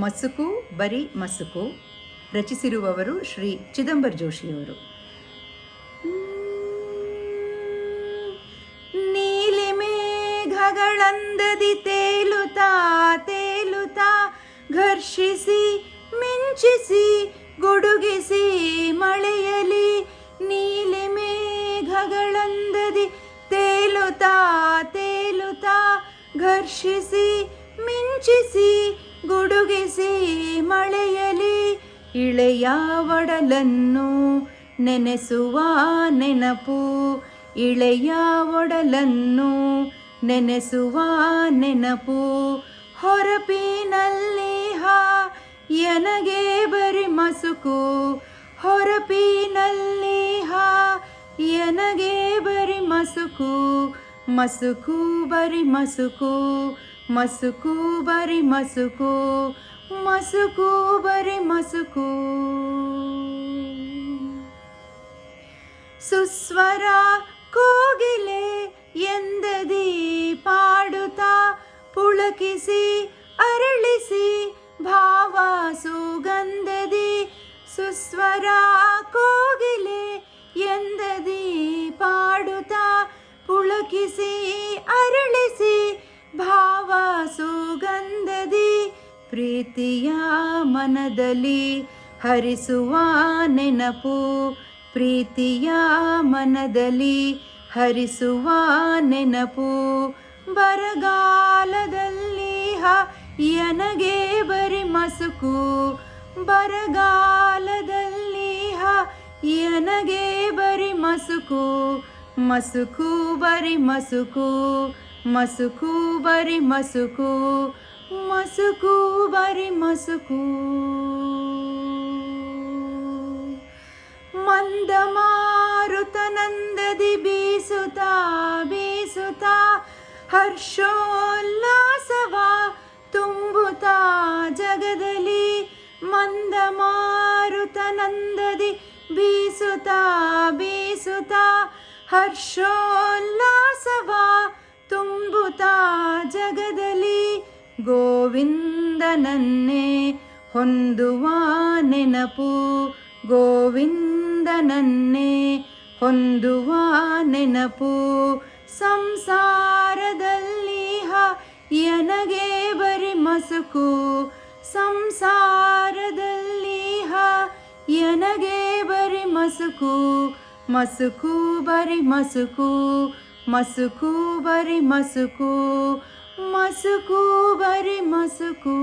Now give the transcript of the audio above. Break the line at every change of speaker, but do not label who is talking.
ಮಸುಕು ಬರಿ ಮಸುಕು. ರಚಿಸಿರುವವರು ಶ್ರೀ ಚಿದಂಬರ್ ಜೋಶಿಯವರು. ನೀಲಿ ಮೇಘಗಳಂದದಿ ತೇಲುತ್ತಾ ತೇಲುತ್ತಾ ಘರ್ಷಿಸಿ ಮಿಂಚಿಸಿ ಗುಡುಗಿಸಿ ಮಳೆಯಲಿ. ನೀಲಿ ಮೇಘಗಳಂದದಿ ತೇಲುತ್ತಾ ತೇಲುತ್ತಾ ಘರ್ಷಿಸಿ ಮಿಂಚಿಸಿ ಗುಡುಗಿಸಿ ಮಳೆಯಲಿ. ಇಳೆಯ ಒಡಲನ್ನು ನೆನೆಸುವ ನೆನಪು, ಇಳೆಯ ಒಡಲನ್ನು ನೆನೆಸುವ ನೆನಪು. ಹೊರಪಿನಲ್ಲಿ ಎನಗೆ ಬರಿ ಮಸುಕು, ಹೊರಪಿನಲ್ಲಿ ಎನಗೆ ಬರಿ ಮಸುಕು. ಮಸುಕು ಬರಿ ಮಸುಕು, ಮಸುಕು ಬರಿ ಮಸುಕು, ಮಸುಕು ಬರಿ ಮಸುಕು. ಸುಸ್ವರ ಕೋಗಿಲೆ ಎಂದದಿ ಪಾಡುತ್ತಾ ಪುಳಕಿಸಿ ಅರಳಿಸಿ ಭಾವ ಸುಗಂಧದಿ. ಸುಸ್ವರ ಕೋಗಿಲೆ ಎಂದದಿ ಪಾಡುತ್ತಾ ಪುಳಕಿಸಿ ಅರಳಿಸಿ ಭಾವ ಸುಗಂಧದಿ. ಪ್ರೀತಿಯ ಮನದಲ್ಲಿ ಹರಿಸುವ ನೆನಪು, ಪ್ರೀತಿಯ ಮನದಲ್ಲಿ ಹರಿಸುವ ನೆನಪು. ಬರಗಾಲದಲ್ಲಿ ಎನಗೆ ಬರಿ ಮಸುಕು, ಬರಗಾಲದಲ್ಲಿ ಎನಗೆ ಬರಿ ಮಸುಕು. ಮಸುಕು ಬರಿ ಮಸುಕು, ಮಸುಕು ಬರಿ ಮಸುಕು, ಮಸುಕು ಬರಿ ಮಸುಕು. ಮಂದಮಾರುತನಂದದಿ ಬೀಸುತ್ತಾ ಬೀಸುತ್ತಾ ಹರ್ಷೋಲ್ಲಾಸವ ತುಂಬುತ್ತಾ ಜಗದಲ್ಲಿ. ಮಂದಮಾರುತನಂದದಿ ಬೀಸುತ್ತಾ ಬೀಸುತ್ತಾ ಹರ್ಷೋಲ್ಲಾಸವ ತುಂಬುತ್ತಾ ಜಗದಲ್ಲಿ. ಗೋವಿಂದನನ್ನೇ ಹೊಂದುವ ನೆನಪು, ಗೋವಿಂದನನ್ನೇ ಹೊಂದುವ ನೆನಪು. ಸಂಸಾರದಲ್ಲಿ ಎನಗೆ ಬರಿ ಮಸುಕು, ಸಂಸಾರದಲ್ಲಿ ಎನಗೆ ಬರಿ ಮಸುಕು. ಮಸುಕು ಬರಿ ಮಸುಕು, ಮಸುಕು ಬರಿ ಮಸುಕು, ಮಸುಕು ಬರಿ ಮಸುಕು.